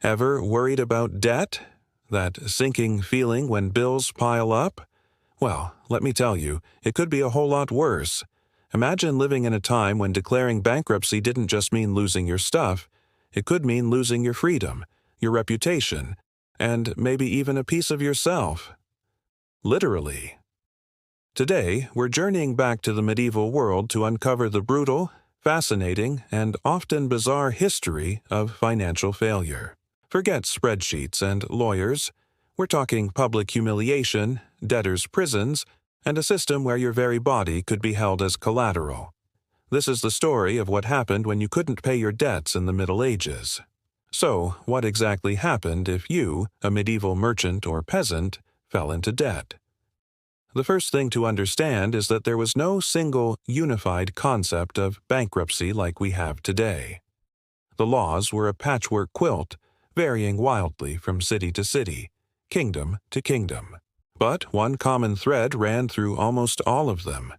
Ever worried about debt? That sinking feeling when bills pile up? Well, let me tell you, it could be a whole lot worse. Imagine living in a time when declaring bankruptcy didn't just mean losing your stuff. It could mean losing your freedom, your reputation, and maybe even a piece of yourself. Literally. Today, we're journeying back to the medieval world to uncover the brutal, fascinating, and often bizarre history of financial failure. Forget spreadsheets and lawyers. We're talking public humiliation, debtors' prisons, and a system where your very body could be held as collateral. This is the story of what happened when you couldn't pay your debts in the Middle Ages. So, what exactly happened if you, a medieval merchant or peasant, fell into debt? The first thing to understand is that there was no single, unified concept of bankruptcy like we have today. The laws were a patchwork quilt, varying wildly from city to city, kingdom to kingdom. But one common thread ran through almost all of them.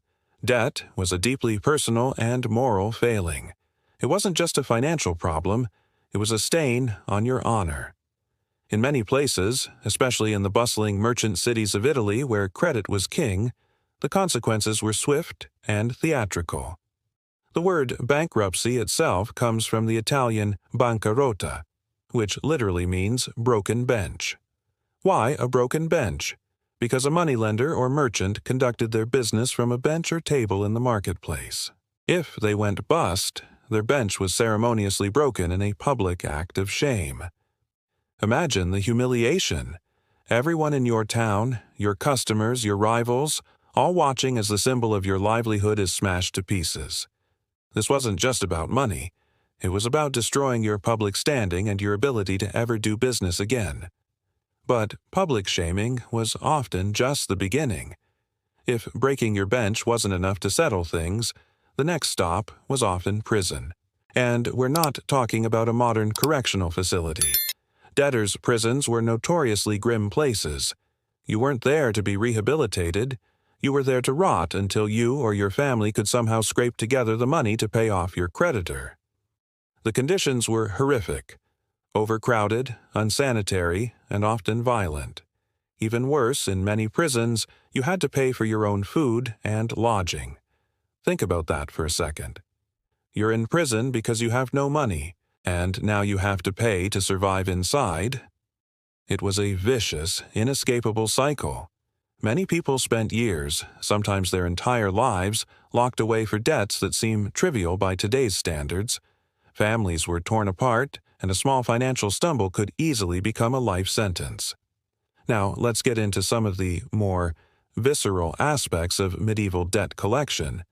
Debt was a deeply personal and moral failing. It wasn't just a financial problem, it was a stain on your honor. In many places, especially in the bustling merchant cities of Italy where credit was king, the consequences were swift and theatrical. The word bankruptcy itself comes from the Italian bancarotta, which literally means broken bench. Why a broken bench? Because a moneylender or merchant conducted their business from a bench or table in the marketplace. If they went bust, their bench was ceremoniously broken in a public act of shame. Imagine the humiliation. Everyone in your town, your customers, your rivals, all watching as the symbol of your livelihood is smashed to pieces. This wasn't just about money. It was about destroying your public standing and your ability to ever do business again. But public shaming was often just the beginning. If breaking your bench wasn't enough to settle things, the next stop was often prison. And we're not talking about a modern correctional facility. Debtors' prisons were notoriously grim places. You weren't there to be rehabilitated. You were there to rot until you or your family could somehow scrape together the money to pay off your creditor. The conditions were horrific. Overcrowded, unsanitary, and often violent. Even worse, in many prisons, you had to pay for your own food and lodging. Think about that for a second. You're in prison because you have no money, and now you have to pay to survive inside. It was a vicious, inescapable cycle. Many people spent years, sometimes their entire lives, locked away for debts that seem trivial by today's standards. Families were torn apart, and a small financial stumble could easily become a life sentence. Now, let's get into some of the more visceral aspects of medieval debt collection.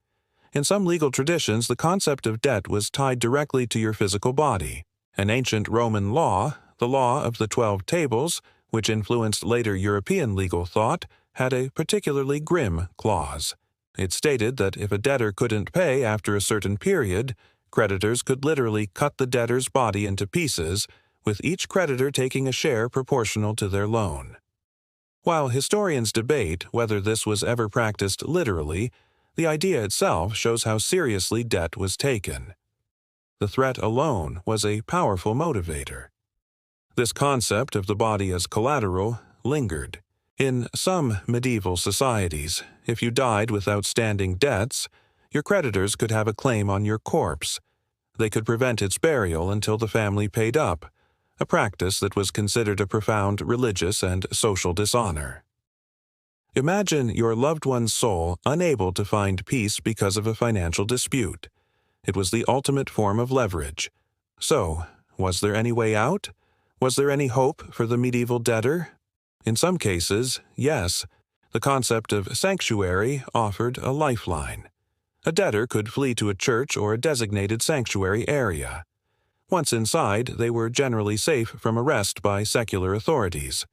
In some legal traditions, the concept of debt was tied directly to your physical body. An ancient Roman law, the Law of the 12 Tables, which influenced later European legal thought, had a particularly grim clause. It stated that if a debtor couldn't pay after a certain period, creditors could literally cut the debtor's body into pieces, with each creditor taking a share proportional to their loan. While historians debate whether this was ever practiced literally, the idea itself shows how seriously debt was taken. The threat alone was a powerful motivator. This concept of the body as collateral lingered. In some medieval societies, if you died with outstanding debts, your creditors could have a claim on your corpse. They could prevent its burial until the family paid up, a practice that was considered a profound religious and social dishonor. Imagine your loved one's soul unable to find peace because of a financial dispute. It was the ultimate form of leverage. So, was there any way out? Was there any hope for the medieval debtor? In some cases, yes. The concept of sanctuary offered a lifeline. A debtor could flee to a church or a designated sanctuary area. Once inside, they were generally safe from arrest by secular authorities.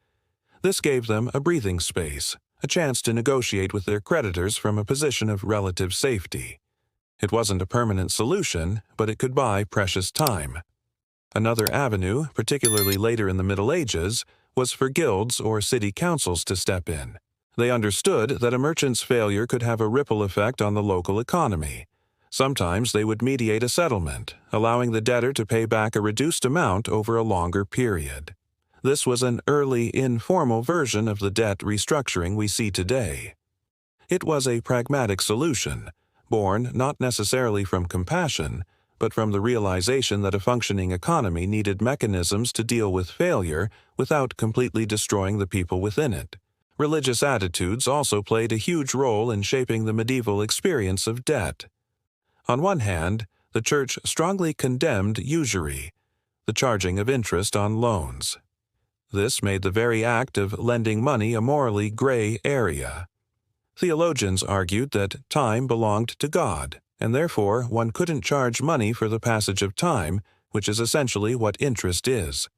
This gave them a breathing space, a chance to negotiate with their creditors from a position of relative safety. It wasn't a permanent solution, but it could buy precious time. Another avenue, particularly later in the Middle Ages, was for guilds or city councils to step in. They understood that a merchant's failure could have a ripple effect on the local economy. Sometimes they would mediate a settlement, allowing the debtor to pay back a reduced amount over a longer period. This was an early, informal version of the debt restructuring we see today. It was a pragmatic solution, born not necessarily from compassion, but from the realization that a functioning economy needed mechanisms to deal with failure without completely destroying the people within it. Religious attitudes also played a huge role in shaping the medieval experience of debt. On one hand, the Church strongly condemned usury, the charging of interest on loans. This made the very act of lending money a morally gray area. Theologians argued that time belonged to God, and therefore one couldn't charge money for the passage of time, which is essentially what interest is.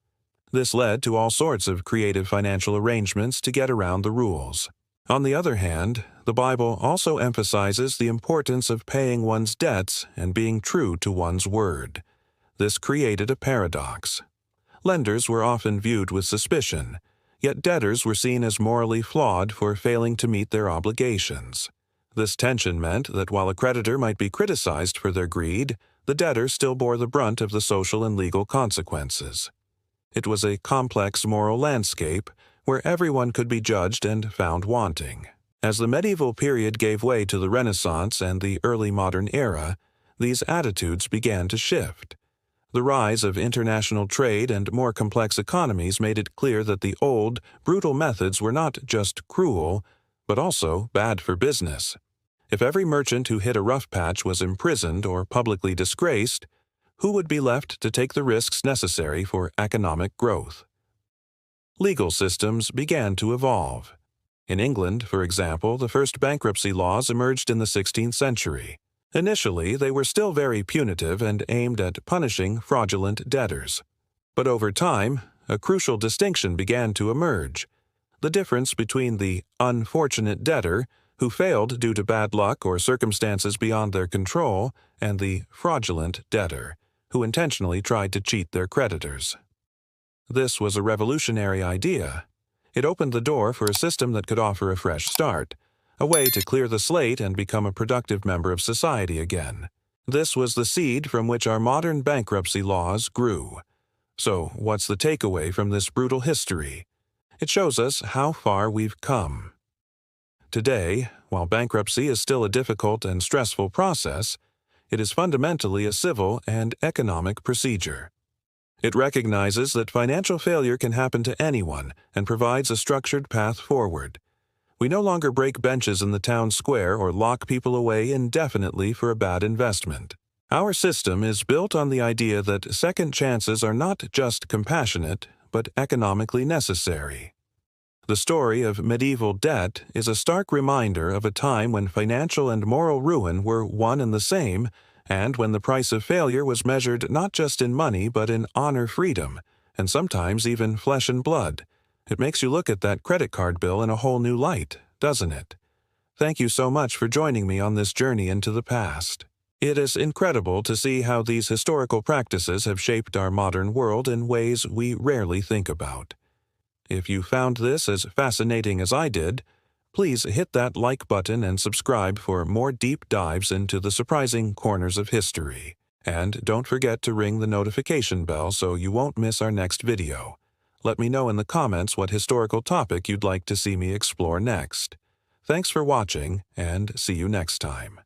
This led to all sorts of creative financial arrangements to get around the rules. On the other hand, the Bible also emphasizes the importance of paying one's debts and being true to one's word. This created a paradox. Lenders were often viewed with suspicion, yet debtors were seen as morally flawed for failing to meet their obligations. This tension meant that while a creditor might be criticized for their greed, the debtor still bore the brunt of the social and legal consequences. It was a complex moral landscape where everyone could be judged and found wanting. As the medieval period gave way to the Renaissance and the early modern era, these attitudes began to shift. The rise of international trade and more complex economies made it clear that the old, brutal methods were not just cruel, but also bad for business. If every merchant who hit a rough patch was imprisoned or publicly disgraced, who would be left to take the risks necessary for economic growth? Legal systems began to evolve. In England, for example, the first bankruptcy laws emerged in the 16th century. Initially, they were still very punitive and aimed at punishing fraudulent debtors. But over time, a crucial distinction began to emerge: the difference between the unfortunate debtor, who failed due to bad luck or circumstances beyond their control, and the fraudulent debtor, who intentionally tried to cheat their creditors. This was a revolutionary idea. It opened the door for a system that could offer a fresh start, a way to clear the slate and become a productive member of society again. This was the seed from which our modern bankruptcy laws grew. So, what's the takeaway from this brutal history? It shows us how far we've come. Today, while bankruptcy is still a difficult and stressful process, it is fundamentally a civil and economic procedure. It recognizes that financial failure can happen to anyone and provides a structured path forward. We no longer break benches in the town square or lock people away indefinitely for a bad investment. Our system is built on the idea that second chances are not just compassionate, but economically necessary. The story of medieval debt is a stark reminder of a time when financial and moral ruin were one and the same, and when the price of failure was measured not just in money but in honor, freedom, and sometimes even flesh and blood. It makes you look at that credit card bill in a whole new light, doesn't it? Thank you so much for joining me on this journey into the past. It is incredible to see how these historical practices have shaped our modern world in ways we rarely think about. If you found this as fascinating as I did, please hit that like button and subscribe for more deep dives into the surprising corners of history. And don't forget to ring the notification bell so you won't miss our next video. Let me know in the comments what historical topic you'd like to see me explore next. Thanks for watching, and see you next time.